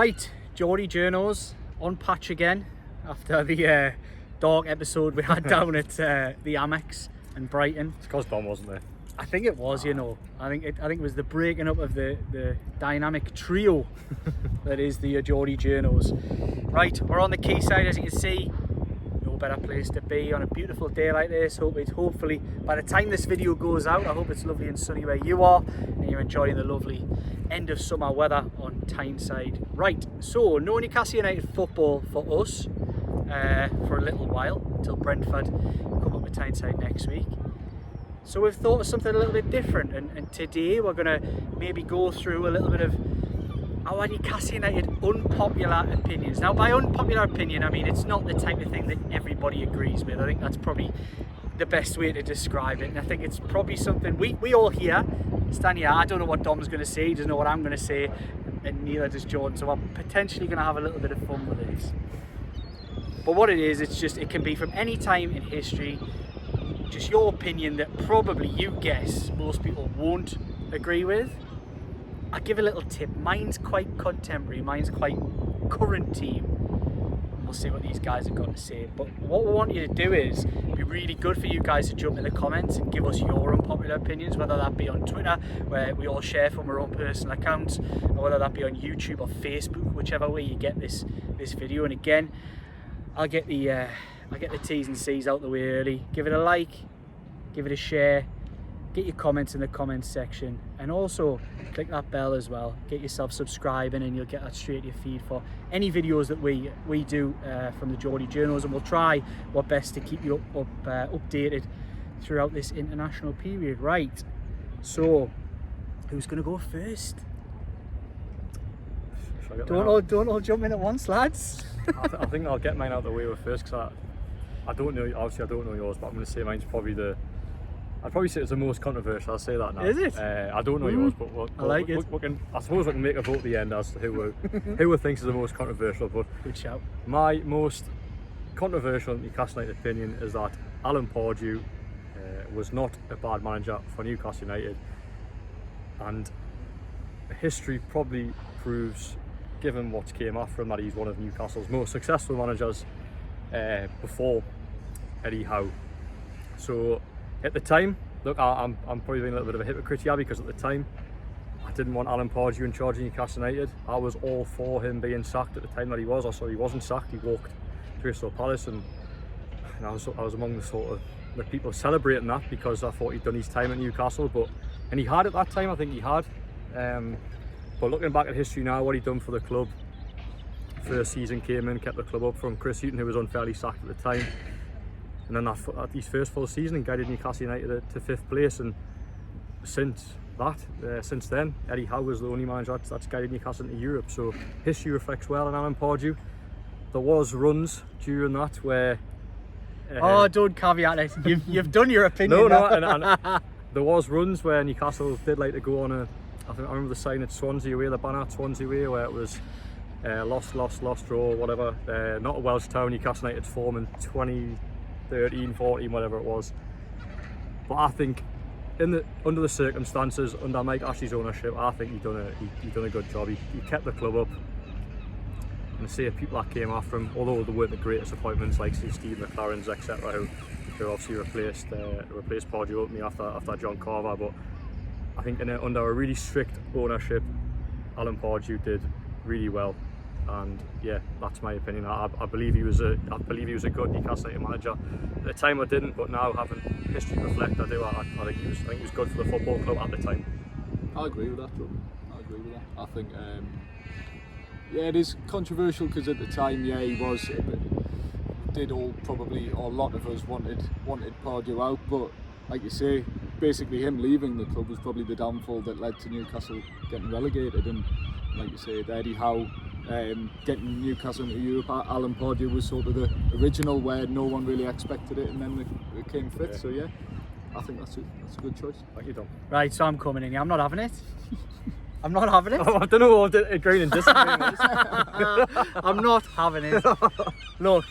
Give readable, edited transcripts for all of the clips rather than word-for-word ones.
Right, Geordie Journos on patch again after the dark episode we had down at the Amex in Brighton. It's because Dom wasn't there. I think it was, you know. I think it was the breaking up of the dynamic trio that is the Geordie Journos. Right, we're on the quayside, as you can see. No better place to be on a beautiful day like this. Hopefully by the time this video goes out, I hope it's lovely and sunny where you are and you're enjoying the lovely end of summer weather on Tyneside. Right, so no Newcastle United football for us for a little while until Brentford come up with Tyneside next week. So we've thought of something a little bit different, and today we're going to maybe go through a little bit of our Newcastle United unpopular opinions. Now, by unpopular opinion, I mean it's not the type of thing that everybody agrees with. I think that's probably the best way to describe it, and I think it's probably something we all here, stand here, I don't know what Dom's going to say, he doesn't know what I'm going to say, and neither does Jordan, so we're potentially going to have a little bit of fun with this. But what it is, it's just, it can be from any time in history, just your opinion that probably you guess most people won't agree with. I'll give a little tip. Mine's quite contemporary, mine's quite current team. We'll see what these guys have got to say. But what we want you to do is, it'd be really good for you guys to jump in the comments and give us your unpopular opinions, whether that be on Twitter, where we all share from our own personal accounts, or whether that be on YouTube or Facebook, whichever way you get this video. And again, I'll get the T's and C's out the way early. Give it a like, give it a share, get your comments in the comments section, and also click that bell as well. Get yourself subscribing and you'll get that straight to your feed for any videos that we do from the Geordie Journos, and we'll try our best to keep you updated throughout this international period. Right, so who's going to go first? Don't all jump in at once, lads. I think I'll get mine out of the way first, because I don't know, obviously I don't know yours, but I'm going to say mine's probably I'd probably say it's the most controversial. I'll say that now. Is it? I don't know yours, but I like it. I suppose we can make a vote at the end as to who we thinks is the most controversial. But good shout. My most controversial Newcastle United opinion is that Alan Pardew was not a bad manager for Newcastle United, and history probably proves, given what came after him, that he's one of Newcastle's most successful managers before Eddie Howe. So at the time, look, I'm probably being a little bit of a hypocrite here, because at the time I didn't want Alan Pardew in charge of Newcastle United. I was all for him being sacked at the time that he was. He wasn't sacked, he walked to Crystal Palace, and I was among the sort of the people celebrating that, because I thought he'd done his time at Newcastle, and he had at that time, I think he had. But looking back at history now, what he'd done for the club, first season came in, kept the club up from Chris Hughton, who was unfairly sacked at the time, and then at his first full season guided Newcastle United to 5th place, and since then Eddie Howe was the only manager that's guided Newcastle into Europe. So history reflects well on Alan Pardew. There was runs during that where don't caveat it. You've done your opinion. No, and there was runs where Newcastle did like to go on I remember the sign at Swansea away, the banner at Swansea away, where it was lost, draw, whatever. Not a Welsh town, Newcastle United's form in 2013, 14, whatever it was. But I think under the circumstances, under Mike Ashley's ownership, I think he done a good job. He kept the club up. And say people that came after him, although they weren't the greatest appointments like Steve McLaren's, etc., who obviously replaced Pardew ultimately after John Carver. But I think under a really strict ownership, Alan Pardew did really well, and yeah, that's my opinion. I believe he was a good Newcastle United manager. At the time I didn't, but now having history reflect, I do. I think he was good for the football club at the time. I agree with that, Joe. I agree with that. I think it is controversial, because at the time, he was. A lot of us wanted Pardew out, but like you say, basically him leaving the club was probably the downfall that led to Newcastle getting relegated. And like you say, Eddie Howe getting Newcastle into Europe, Alan Pardew was sort of the original, where no one really expected it, and then it came fifth. Yeah. So yeah, I think that's a good choice. Thank you, Dom. Right, so I'm coming in here. I'm not having it. I'm not having it. I don't know what agreeing and disagreeing is. I'm not having it. Look,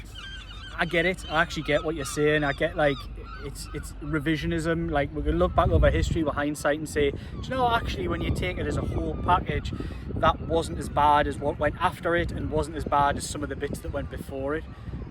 I get it. I actually get what you're saying. I get, like, it's revisionism. Like, we can look back over history with hindsight and say, do you know, actually, when you take it as a whole package, that wasn't as bad as what went after it, and wasn't as bad as some of the bits that went before it.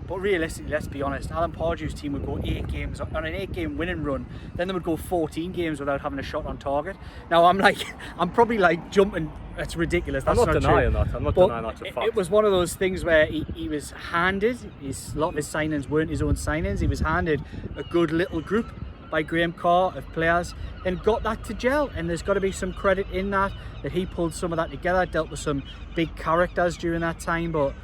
But realistically, let's be honest, Alan Pardew's team would go 8 games on an 8-game winning run, then they would go 14 games without having a shot on target. Now, I'm probably like jumping, that's ridiculous, that's I'm not denying true. that. I'm not But denying that's a fact. it was one of those things where he was handed, a lot of his signings weren't his own signings, he was handed a good little group by Graham Carr of players and got that to gel, and there's got to be some credit in that he pulled some of that together, dealt with some big characters during that time, but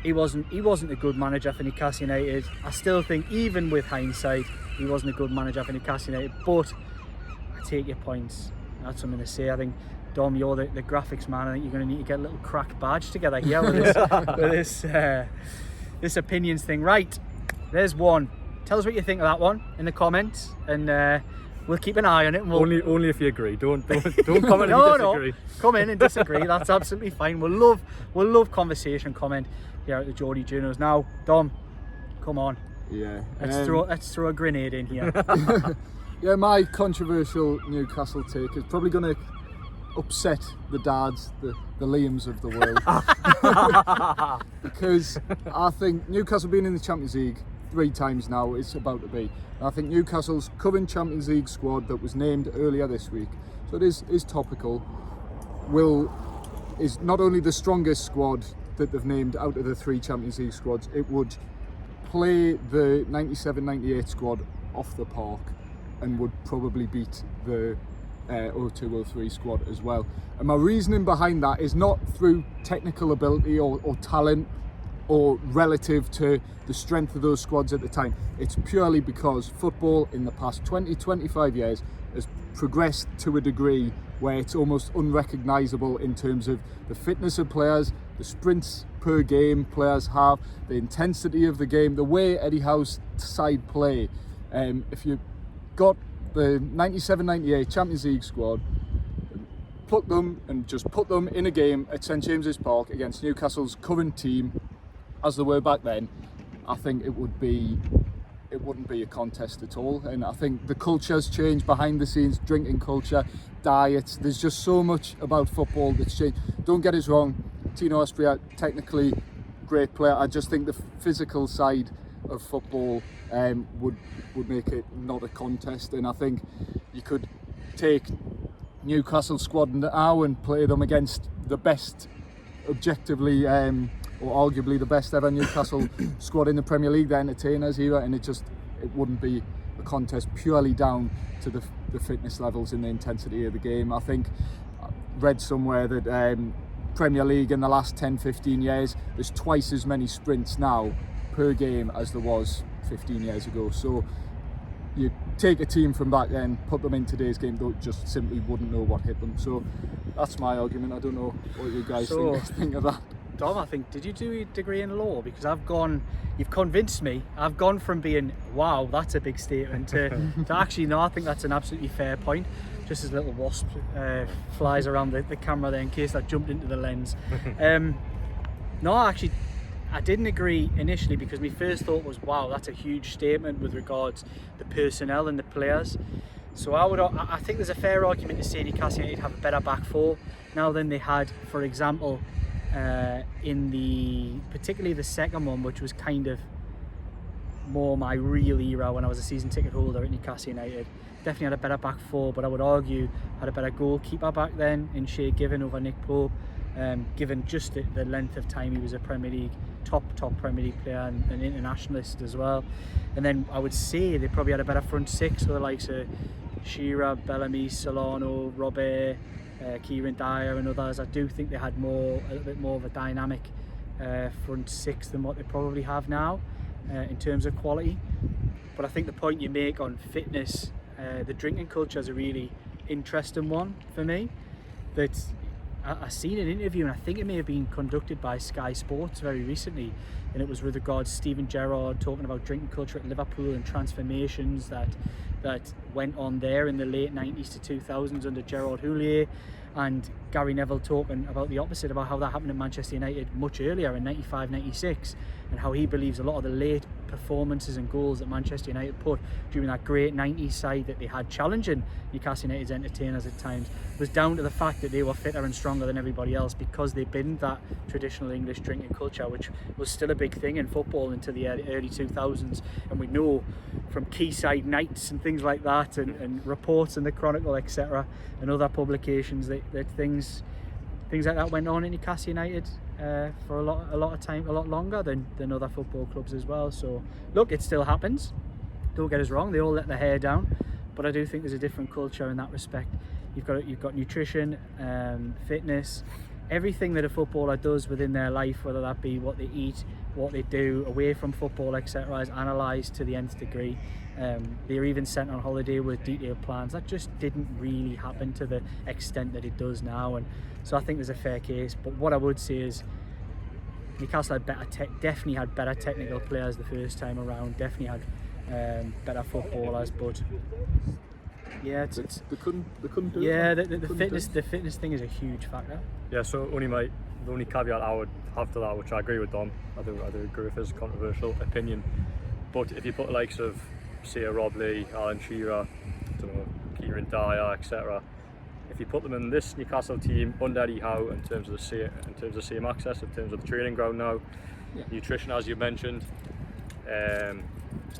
he wasn't a good manager for Newcastle United. I still think, even with hindsight, he wasn't a good manager for Newcastle United, but I take your points. That's what I'm going to say. I think, Dom, you're the graphics man. I think you're going to need to get a little crack badge together here with this opinions thing. Right, there's one. Tell us what you think of that one in the comments, and we'll keep an eye on it. And only if you agree. Don't comment if you disagree. No, come in and disagree. That's absolutely fine. We'll love conversation. Comment here at the Geordie Journals. Now, Dom, come on. Yeah. Let's throw a grenade in here. Yeah, my controversial Newcastle take is probably going to upset the dads, the Liams of the world, because I think Newcastle being in the Champions League 3 times now, it's about to be. And I think Newcastle's current Champions League squad that was named earlier this week, so it is topical, is not only the strongest squad that they've named out of the 3 Champions League squads, it would play the 97-98 squad off the park and would probably beat the 02-03 squad as well. And my reasoning behind that is not through technical ability or talent or relative to the strength of those squads at the time. It's purely because football in the past 20-25 years has progressed to a degree where it's almost unrecognisable in terms of the fitness of players, the sprints per game players have, the intensity of the game, the way Eddie Howe's side play. If you got the 97-98 Champions League squad, pluck them and just put them in a game at St James's Park against Newcastle's current team, as they were back then, I think it wouldn't be a contest at all. And I think the culture's changed behind the scenes, drinking culture, diets, there's just so much about football that's changed. Don't get us wrong, Tino Aspria, technically great player. I just think the physical side of football would make it not a contest. And I think you could take Newcastle squad now and play them against the best, objectively or arguably the best ever Newcastle squad in the Premier League, the Entertainers era, and it wouldn't be a contest purely down to the fitness levels and the intensity of the game. I think I read somewhere that Premier League in the last 10-15 years, there's twice as many sprints now per game as there was 15 years ago. So you take a team from back then, put them in today's game, they just simply wouldn't know what hit them. So that's my argument. I don't know what you guys think of that. Dom, I think, did you do a degree in law? Because you've convinced me. I've gone from being, wow, that's a big statement, to actually, no, I think that's an absolutely fair point. Just as a little wasp flies around the camera there in case that jumped into the lens. No, actually, I didn't agree initially because my first thought was, wow, that's a huge statement with regards the personnel and the players. So I think there's a fair argument to say Newcastle United have a better back four now than they had, for example, particularly the second one, which was kind of more my real era when I was a season ticket holder at Newcastle United. Definitely had a better back four, but I would argue had a better goalkeeper back then in Shea Given over Nick Pope, given just the length of time he was a Premier League top Premier League player and an internationalist as well. And then I would say they probably had a better front six with the likes of Shearer, Bellamy, Solano, Robert, Kieran Dyer and others. I do think they had a little bit more of a dynamic front six than what they probably have now in terms of quality. But I think the point you make on fitness, the drinking culture is a really interesting one for me. That I seen an interview, and I think it may have been conducted by Sky Sports very recently, and it was with regards to Steven Gerrard talking about drinking culture at Liverpool and transformations that went on there in the late 90s to 2000s under Gerard Houllier, and Gary Neville talking about the opposite, about how that happened in Manchester United much earlier in 95-96, and how he believes a lot of the late performances and goals that Manchester United put during that great 90s side that they had challenging Newcastle United's entertainers at times was down to the fact that they were fitter and stronger than everybody else because they binned that traditional English drinking culture, which was still a big thing in football into the early 2000s. And we know from Quayside nights and things like that, and reports in the Chronicle, etc., and other publications that things like that went on in Newcastle United for a lot of time, a lot longer than other football clubs as well. So look, it still happens, don't get us wrong, they all let their hair down, but I do think there's a different culture in that respect. You've got nutrition, fitness, everything that a footballer does within their life, whether that be what they eat, what they do away from football, etc., is analysed to the nth degree. They're even sent on holiday with detailed plans. That just didn't really happen to the extent that it does now, and so I think there's a fair case. But what I would say is Newcastle had definitely had better technical players the first time around, definitely had better footballers, but yeah, they couldn't do yeah, it. the fitness thing is a huge factor. Yeah, so the only caveat I would have to that, which I agree with Dom, I do agree with his controversial opinion, but if you put the likes of, say, Rob Lee, Alan Shearer, I don't know, Kieran Dyer, etc., if you put them in this Newcastle team under Eddie Howe in terms of same access, in terms of the training ground now, nutrition as you mentioned,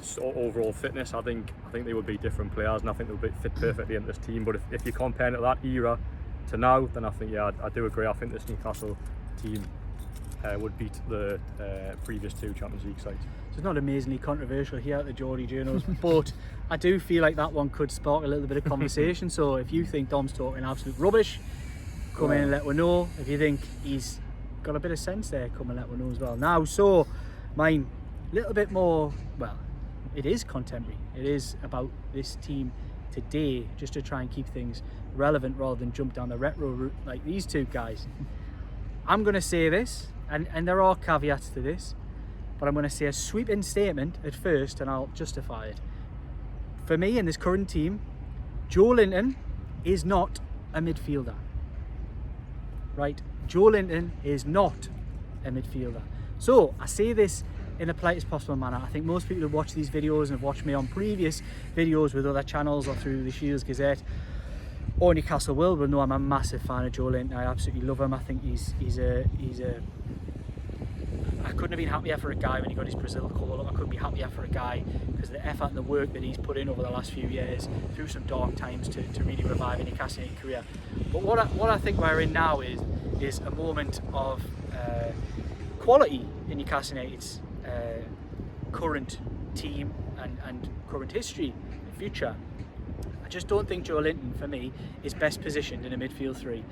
so overall fitness, I think they would be different players, and I think they would fit perfectly in this team. But if you're comparing it to that era to now, then I think I do agree. I think this Newcastle team would beat the previous two Champions League sides. So it's not amazingly controversial here at the Geordie Journals, but I do feel like that one could spark a little bit of conversation. So if you think Dom's talking absolute rubbish, come in and let us know. If you think he's got a bit of sense there, come and let us know as well. Now, so mine, a little bit more, well, it is contemporary. It is about this team today, just to try and keep things relevant rather than jump down the retro route like these two guys. I'm going to say this, and there are caveats to this, but I'm going to say a sweeping statement at first and I'll justify it. For me, in this current team, Joelinton is not a midfielder. Right? Joelinton is not a midfielder. So I say this in the politest possible manner. I think most people who watch these videos and have watched me on previous videos with other channels or through the Shields Gazette or Newcastle World will know I'm a massive fan of Joelinton. I absolutely love him. I think he's a I couldn't have been happier for a guy when he got his Brazil call-up. I couldn't be happier for a guy because the effort and the work that he's put in over the last few years through some dark times to really revive a Newcastle United career. But what I think we're in now is a moment of quality in Newcastle United's current team and current history and future. I just don't think Joelinton, for me, is best positioned in a midfield three.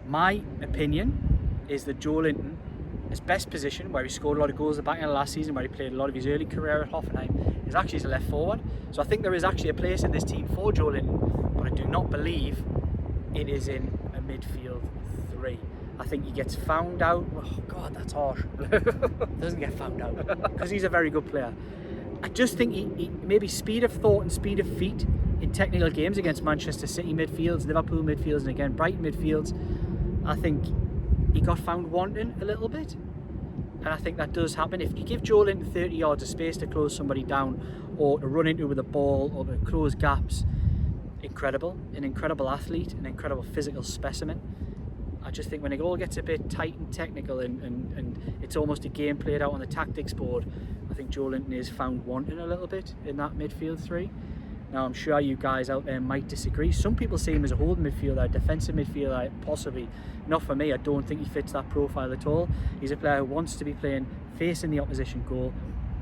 My opinion is that Joelinton is best positioned, where he scored a lot of goals at the back end of last season, where he played a lot of his early career at Hoffenheim, is actually as a left forward. So I think there is actually a place in this team for Joelinton, but I do not believe it is in a midfield three. I think he gets found out. Oh God, that's harsh. Doesn't get found out because he's a very good player. I just think he maybe speed of thought and speed of feet in technical games against Manchester City midfields, Liverpool midfields, and again Brighton midfields. I think he got found wanting a little bit, and I think that does happen. If you give Joelinton 30 yards of space to close somebody down or to run into with a ball or to close gaps, an incredible athlete, an incredible physical specimen. I just think when it all gets a bit tight and technical and it's almost a game played out on the tactics board, I think Joelinton is found wanting a little bit in that midfield three. Now I'm sure you guys out there might disagree. Some people see him as a holding midfielder, a defensive midfielder, possibly. Not for me. I don't think he fits that profile at all. He's a player who wants to be playing facing the opposition goal,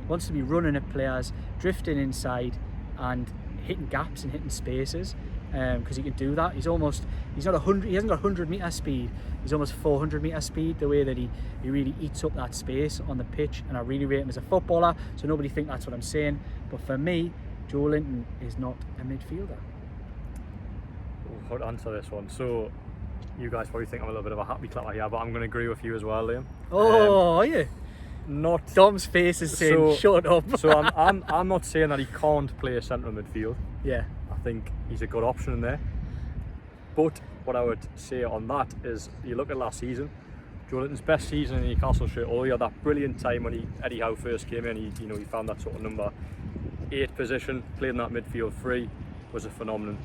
wants to be running at players, drifting inside and hitting gaps and hitting spaces, because he can do that. He hasn't got 100 metre speed, he's almost 400 metre speed, the way that he really eats up that space on the pitch, and I really rate him as a footballer, so nobody think that's what I'm saying. But for me, Joelinton is not a midfielder. How to answer this one? So you guys probably think I'm a little bit of a happy clapper here, but I'm going to agree with you as well, Liam. Oh, are you? Not Dom's face is saying shut up. So I'm not saying that he can't play a central midfield. Yeah. I think he's a good option in there. But what I would say on that is, you look at last season, Joelinton's best season in the Newcastle shirt, although he had that brilliant time when Eddie Howe first came in, he found that sort of number 8 position, played in that midfield 3, was a phenomenon.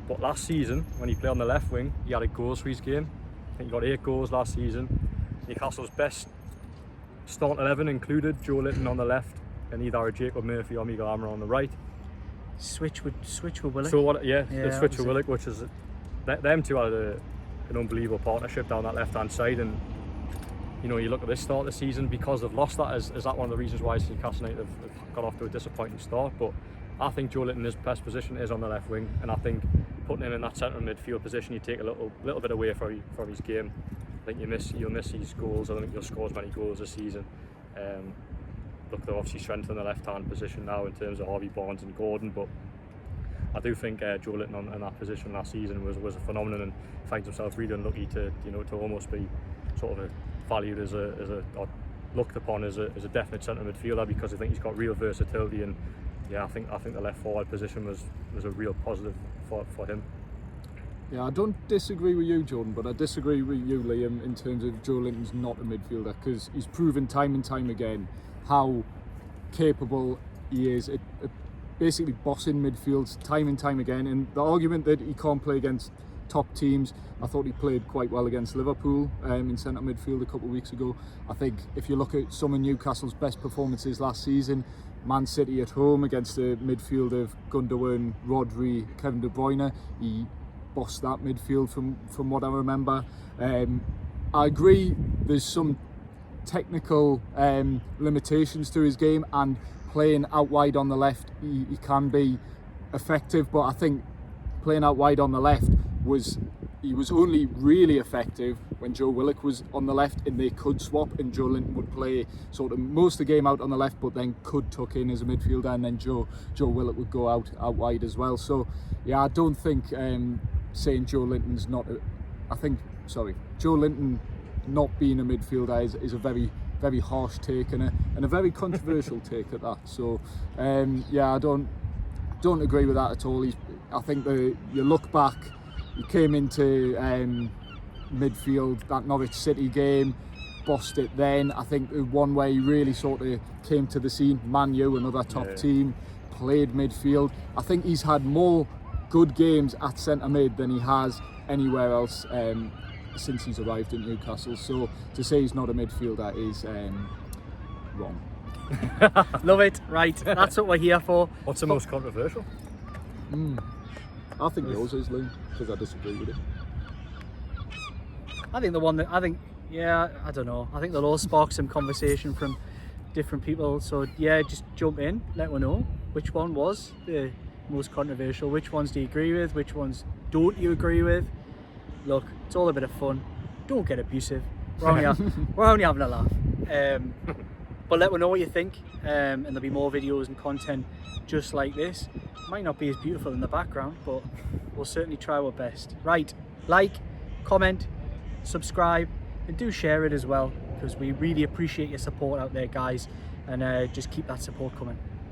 But last season, when he played on the left wing, he had a goals for his game. I think he got 8 goals last season. Newcastle's best start 11 included Joelinton on the left, and either Jacob Murphy or Miguel Amra on the right. Switch with Willock. So what? Yeah, the switch that with Willock, which is them two had an unbelievable partnership down that left-hand side, and you look at this start of the season, because they've lost that. Is that one of the reasons why Newcastle United have got off to a disappointing start? But I think Joelinton, his best position is on the left wing, and I think putting him in that centre midfield position, you take a little bit away from his game. I think you'll miss his goals. I don't think he'll score as many goals this season. Look, they've obviously strengthened the left-hand position now in terms of Harvey Barnes and Gordon, but I do think Joelinton in that position last season was a phenomenon, and finds himself really unlucky to almost be sort of valued as a or looked upon as a definite centre midfielder, because I think he's got real versatility, and yeah, I think the left forward position was a real positive for him. Yeah, I don't disagree with you, Jordan, but I disagree with you, Liam, in terms of Joelinton's not a midfielder, because he's proven time and time again how capable he is at basically bossing midfields time and time again. And the argument that he can't play against top teams, I thought he played quite well against Liverpool in centre midfield a couple of weeks ago. I think if you look at some of Newcastle's best performances last season, Man City at home against the midfield of Gundogan, Rodri, Kevin De Bruyne, he bossed that midfield from what I remember. I agree there's some technical limitations to his game, and playing out wide on the left he can be effective, but I think playing out wide on the left he was only really effective when Joe Willock was on the left, and they could swap, and Joelinton would play sort of most of the game out on the left, but then could tuck in as a midfielder, and then Joe Willock would go out wide as well. So yeah, I don't think saying Joelinton's not Joelinton not being a midfielder is a very, very harsh take, and a very controversial take at that. So yeah, I don't agree with that at all. I think you look back, he came into midfield that Norwich City game, bossed it then. I think the one where he really sort of came to the scene, Man U, another top team, played midfield. I think he's had more good games at centre mid than he has anywhere else since he's arrived in Newcastle. So to say he's not a midfielder is wrong. Love it. Right, that's what we're here for. What's the most controversial? I think yours is, Liam, because I disagree with it. I think I don't know. I think they'll all spark some conversation from different people. So yeah, just jump in, let me know which one was the most controversial, which ones do you agree with, which ones don't you agree with. Look, it's all a bit of fun. Don't get abusive. We're only having a laugh. But let me know what you think, and there'll be more videos and content just like this. Might not be as beautiful in the background, but we'll certainly try our best. Right, like, comment, subscribe, and do share it as well, because we really appreciate your support out there, guys, and just keep that support coming.